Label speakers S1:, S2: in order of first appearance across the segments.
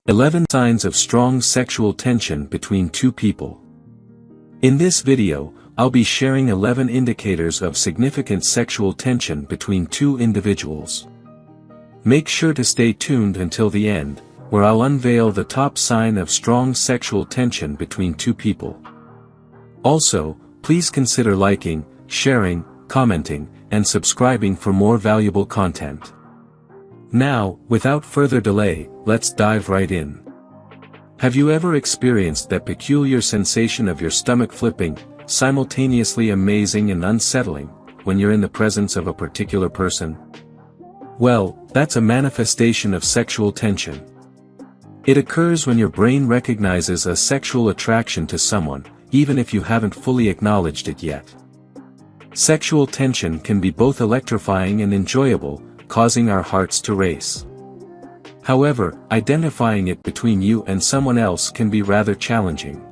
S1: 11 Signs of Strong Sexual Tension Between Two People. In this video, I'll be sharing 11 indicators of significant sexual tension between two individuals. Make sure to stay tuned until the end, where I'll unveil the top sign of strong sexual tension between two people. Also, please consider liking, sharing, commenting, and subscribing for more valuable content. Now, without further delay, let's dive right in. Have you ever experienced that peculiar sensation of your stomach flipping, simultaneously amazing and unsettling, when you're in the presence of a particular person? Well, that's a manifestation of sexual tension. It occurs when your brain recognizes a sexual attraction to someone, even if you haven't fully acknowledged it yet. Sexual tension can be both electrifying and enjoyable, causing our hearts to race. However, identifying it between you and someone else can be rather challenging.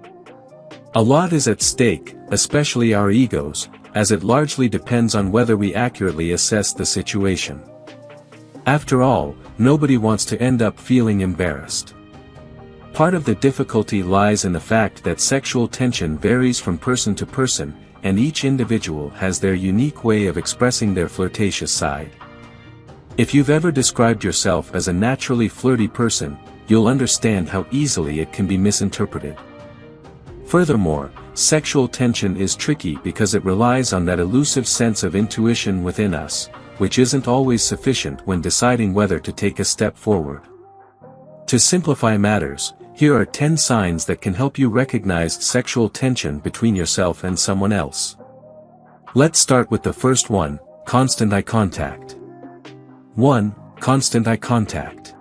S1: A lot is at stake, especially our egos, as it largely depends on whether we accurately assess the situation. After all, nobody wants to end up feeling embarrassed. Part of the difficulty lies in the fact that sexual tension varies from person to person, and each individual has their unique way of expressing their flirtatious side. If you've ever described yourself as a naturally flirty person, you'll understand how easily it can be misinterpreted. Furthermore, sexual tension is tricky because it relies on that elusive sense of intuition within us, which isn't always sufficient when deciding whether to take a step forward. To simplify matters, here are 10 signs that can help you recognize sexual tension between yourself and someone else. Let's start with the first one: constant eye contact. 1. Constant eye contact.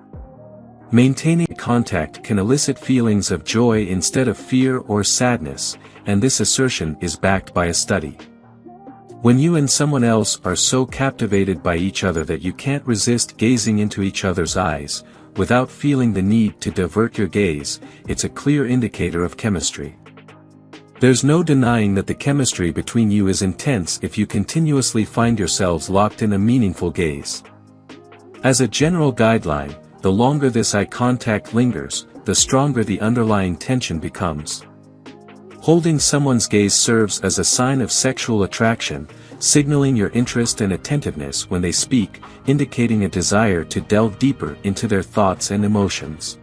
S1: Maintaining contact can elicit feelings of joy instead of fear or sadness, and this assertion is backed by a study. When you and someone else are so captivated by each other that you can't resist gazing into each other's eyes, without feeling the need to divert your gaze, it's a clear indicator of chemistry. There's no denying that the chemistry between you is intense if you continuously find yourselves locked in a meaningful gaze. As a general guideline, the longer this eye contact lingers, the stronger the underlying tension becomes. Holding someone's gaze serves as a sign of sexual attraction, signaling your interest and attentiveness when they speak, indicating a desire to delve deeper into their thoughts and emotions.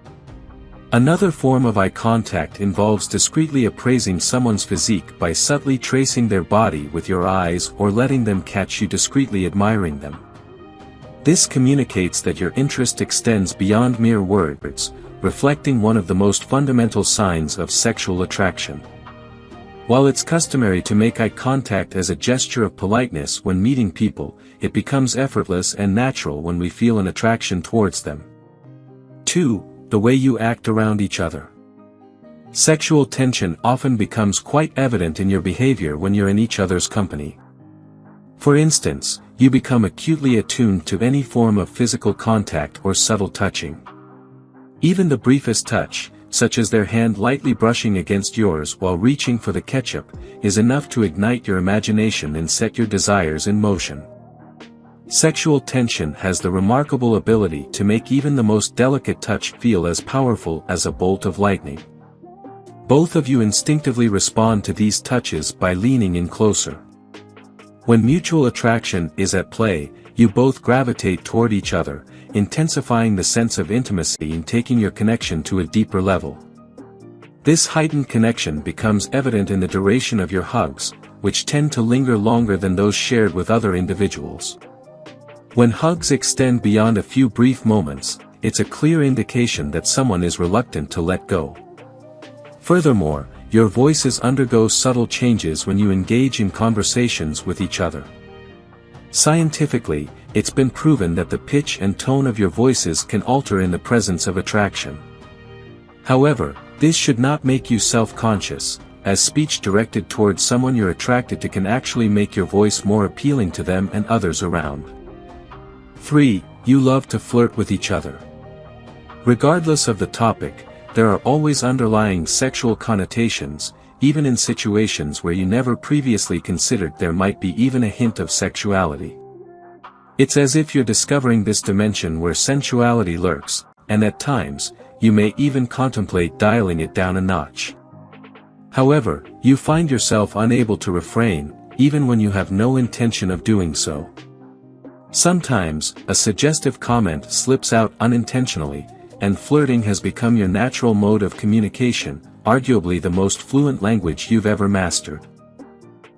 S1: Another form of eye contact involves discreetly appraising someone's physique by subtly tracing their body with your eyes or letting them catch you discreetly admiring them. This communicates that your interest extends beyond mere words, reflecting one of the most fundamental signs of sexual attraction. While it's customary to make eye contact as a gesture of politeness when meeting people, it becomes effortless and natural when we feel an attraction towards them. 2. The way you act around each other. Sexual tension often becomes quite evident in your behavior when you're in each other's company. For instance, you become acutely attuned to any form of physical contact or subtle touching. Even the briefest touch, such as their hand lightly brushing against yours while reaching for the ketchup, is enough to ignite your imagination and set your desires in motion. Sexual tension has the remarkable ability to make even the most delicate touch feel as powerful as a bolt of lightning. Both of you instinctively respond to these touches by leaning in closer. When mutual attraction is at play, you both gravitate toward each other, intensifying the sense of intimacy and taking your connection to a deeper level. This heightened connection becomes evident in the duration of your hugs, which tend to linger longer than those shared with other individuals. When hugs extend beyond a few brief moments, it's a clear indication that someone is reluctant to let go. Furthermore, your voices undergo subtle changes when you engage in conversations with each other. Scientifically, it's been proven that the pitch and tone of your voices can alter in the presence of attraction. However, this should not make you self-conscious, as speech directed towards someone you're attracted to can actually make your voice more appealing to them and others around. 3. You love to flirt with each other. Regardless of the topic, there are always underlying sexual connotations, even in situations where you never previously considered there might be even a hint of sexuality. It's as if you're discovering this dimension where sensuality lurks, and at times, you may even contemplate dialing it down a notch. However, you find yourself unable to refrain, even when you have no intention of doing so. Sometimes, a suggestive comment slips out unintentionally, and flirting has become your natural mode of communication, arguably the most fluent language you've ever mastered.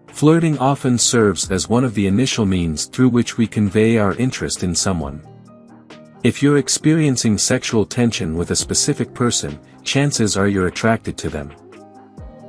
S1: Flirting often serves as one of the initial means through which we convey our interest in someone. If you're experiencing sexual tension with a specific person, chances are you're attracted to them.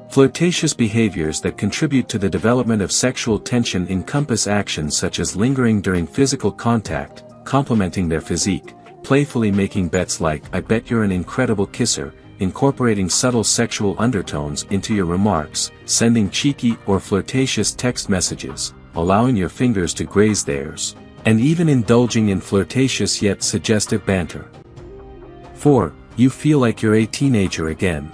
S1: Flirtatious behaviors that contribute to the development of sexual tension encompass actions such as lingering during physical contact, complimenting their physique, playfully making bets like "I bet you're an incredible kisser," incorporating subtle sexual undertones into your remarks, sending cheeky or flirtatious text messages, allowing your fingers to graze theirs, and even indulging in flirtatious yet suggestive banter. 4. You feel like you're a teenager again.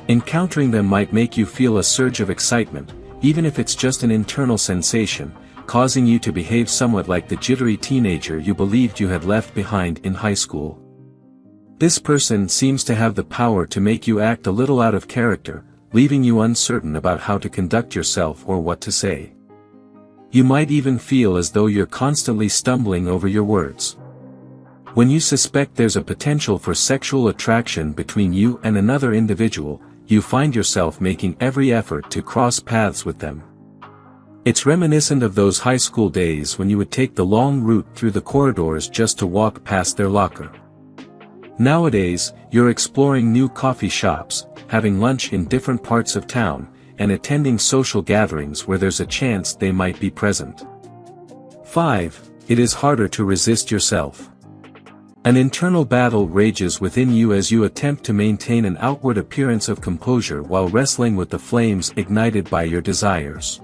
S1: Encountering them might make you feel a surge of excitement, even if it's just an internal sensation, causing you to behave somewhat like the jittery teenager you believed you had left behind in high school. This person seems to have the power to make you act a little out of character, leaving you uncertain about how to conduct yourself or what to say. You might even feel as though you're constantly stumbling over your words. When you suspect there's a potential for sexual attraction between you and another individual, you find yourself making every effort to cross paths with them. It's reminiscent of those high school days when you would take the long route through the corridors just to walk past their locker. Nowadays, you're exploring new coffee shops, having lunch in different parts of town, and attending social gatherings where there's a chance they might be present. 5. It is harder to resist yourself. An internal battle rages within you as you attempt to maintain an outward appearance of composure while wrestling with the flames ignited by your desires.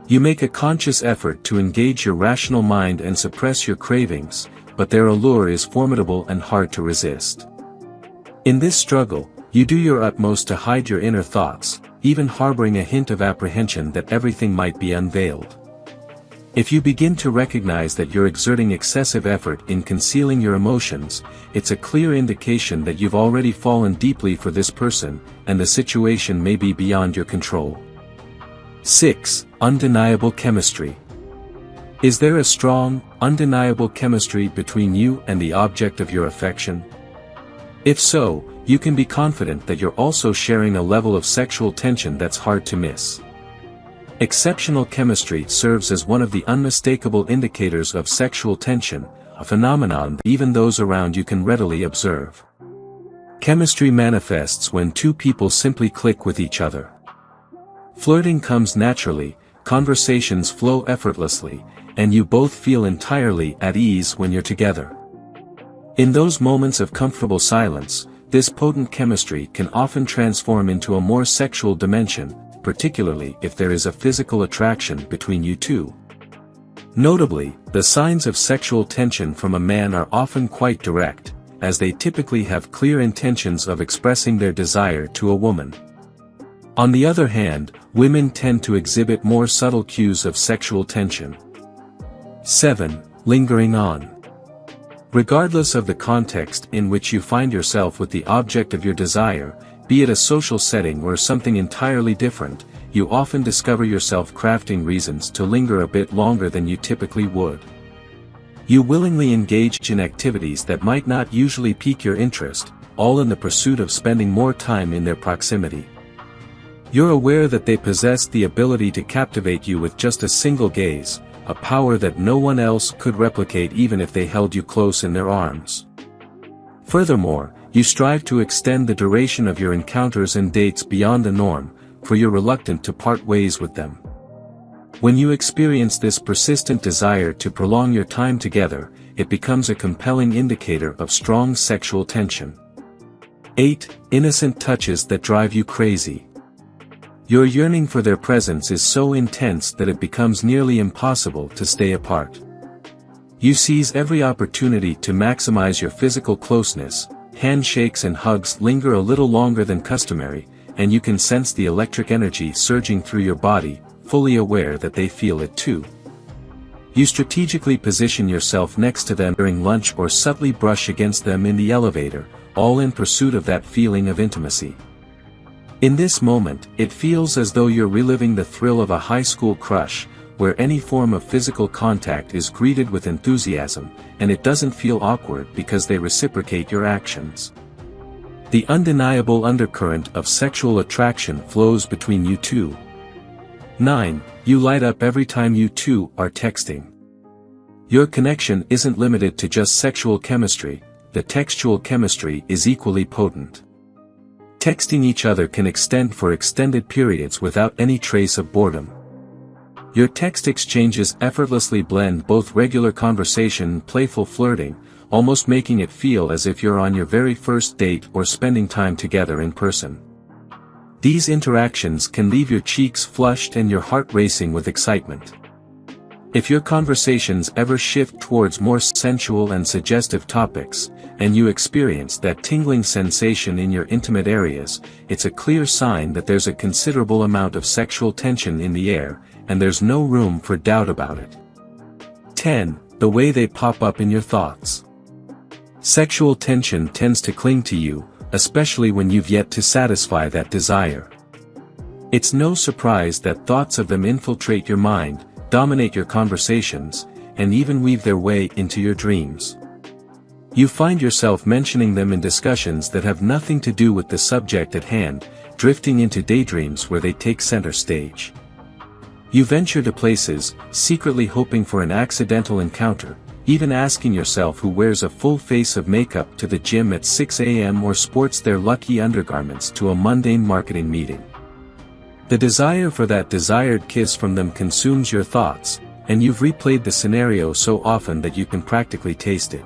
S1: You make a conscious effort to engage your rational mind and suppress your cravings, but their allure is formidable and hard to resist. In this struggle, you do your utmost to hide your inner thoughts, even harboring a hint of apprehension that everything might be unveiled. If you begin to recognize that you're exerting excessive effort in concealing your emotions, it's a clear indication that you've already fallen deeply for this person, and the situation may be beyond your control. 6. Undeniable chemistry. Is there a strong, undeniable chemistry between you and the object of your affection? If so, you can be confident that you're also sharing a level of sexual tension that's hard to miss. Exceptional chemistry serves as one of the unmistakable indicators of sexual tension, a phenomenon that even those around you can readily observe. Chemistry manifests when two people simply click with each other. Flirting comes naturally, conversations flow effortlessly, and you both feel entirely at ease when you're together. In those moments of comfortable silence, this potent chemistry can often transform into a more sexual dimension, particularly if there is a physical attraction between you two. Notably, the signs of sexual tension from a man are often quite direct, as they typically have clear intentions of expressing their desire to a woman. On the other hand, women tend to exhibit more subtle cues of sexual tension. 7. Lingering on. Regardless of the context in which you find yourself with the object of your desire, be it a social setting or something entirely different, you often discover yourself crafting reasons to linger a bit longer than you typically would. You willingly engage in activities that might not usually pique your interest, all in the pursuit of spending more time in their proximity. You're aware that they possess the ability to captivate you with just a single gaze, a power that no one else could replicate even if they held you close in their arms. Furthermore, you strive to extend the duration of your encounters and dates beyond the norm, for you're reluctant to part ways with them. When you experience this persistent desire to prolong your time together, it becomes a compelling indicator of strong sexual tension. 8. Innocent touches that drive you crazy. Your yearning for their presence is so intense that it becomes nearly impossible to stay apart. You seize every opportunity to maximize your physical closeness. Handshakes and hugs linger a little longer than customary, and you can sense the electric energy surging through your body, fully aware that they feel it too. You strategically position yourself next to them during lunch or subtly brush against them in the elevator, all in pursuit of that feeling of intimacy. In this moment, it feels as though you're reliving the thrill of a high school crush, where any form of physical contact is greeted with enthusiasm, and it doesn't feel awkward because they reciprocate your actions. The undeniable undercurrent of sexual attraction flows between you two. 9. You light up every time you two are texting. Your connection isn't limited to just sexual chemistry, the textual chemistry is equally potent. Texting each other can extend for extended periods without any trace of boredom. Your text exchanges effortlessly blend both regular conversation and playful flirting, almost making it feel as if you're on your very first date or spending time together in person. These interactions can leave your cheeks flushed and your heart racing with excitement. If your conversations ever shift towards more sensual and suggestive topics, and you experience that tingling sensation in your intimate areas, it's a clear sign that there's a considerable amount of sexual tension in the air, and there's no room for doubt about it. 10. The way they pop up in your thoughts. Sexual tension tends to cling to you, especially when you've yet to satisfy that desire. It's no surprise that thoughts of them infiltrate your mind, dominate your conversations, and even weave their way into your dreams. You find yourself mentioning them in discussions that have nothing to do with the subject at hand, drifting into daydreams where they take center stage. You venture to places, secretly hoping for an accidental encounter, even asking yourself who wears a full face of makeup to the gym at 6 a.m. or sports their lucky undergarments to a mundane marketing meeting. The desire for that desired kiss from them consumes your thoughts, and you've replayed the scenario so often that you can practically taste it.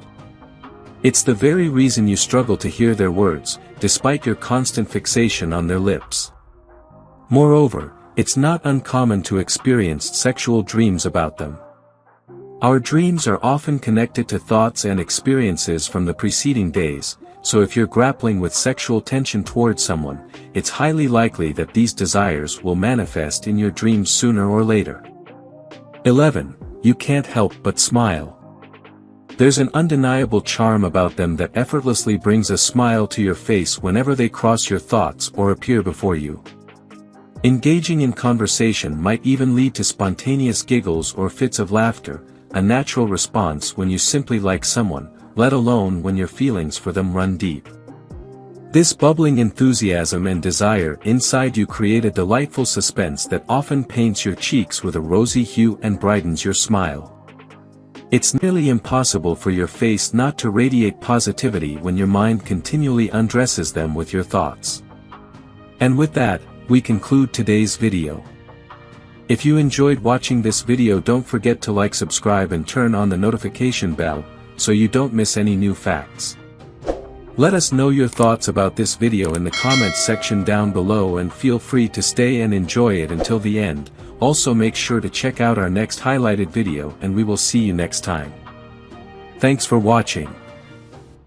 S1: It's the very reason you struggle to hear their words, despite your constant fixation on their lips. Moreover, it's not uncommon to experience sexual dreams about them. Our dreams are often connected to thoughts and experiences from the preceding days, so if you're grappling with sexual tension towards someone, it's highly likely that these desires will manifest in your dreams sooner or later. 11. You can't help but smile. There's an undeniable charm about them that effortlessly brings a smile to your face whenever they cross your thoughts or appear before you. Engaging in conversation might even lead to spontaneous giggles or fits of laughter, a natural response when you simply like someone, let alone when your feelings for them run deep. This bubbling enthusiasm and desire inside you create a delightful suspense that often paints your cheeks with a rosy hue and brightens your smile. It's nearly impossible for your face not to radiate positivity when your mind continually undresses them with your thoughts. And with that, we conclude today's video. If you enjoyed watching this video, don't forget to like, subscribe and turn on the notification bell, so you don't miss any new facts. Let us know your thoughts about this video in the comments section down below, and feel free to stay and enjoy it until the end. Also make sure to check out our next highlighted video, and we will see you next time. Thanks for watching.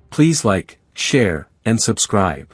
S1: Please like, share, and subscribe.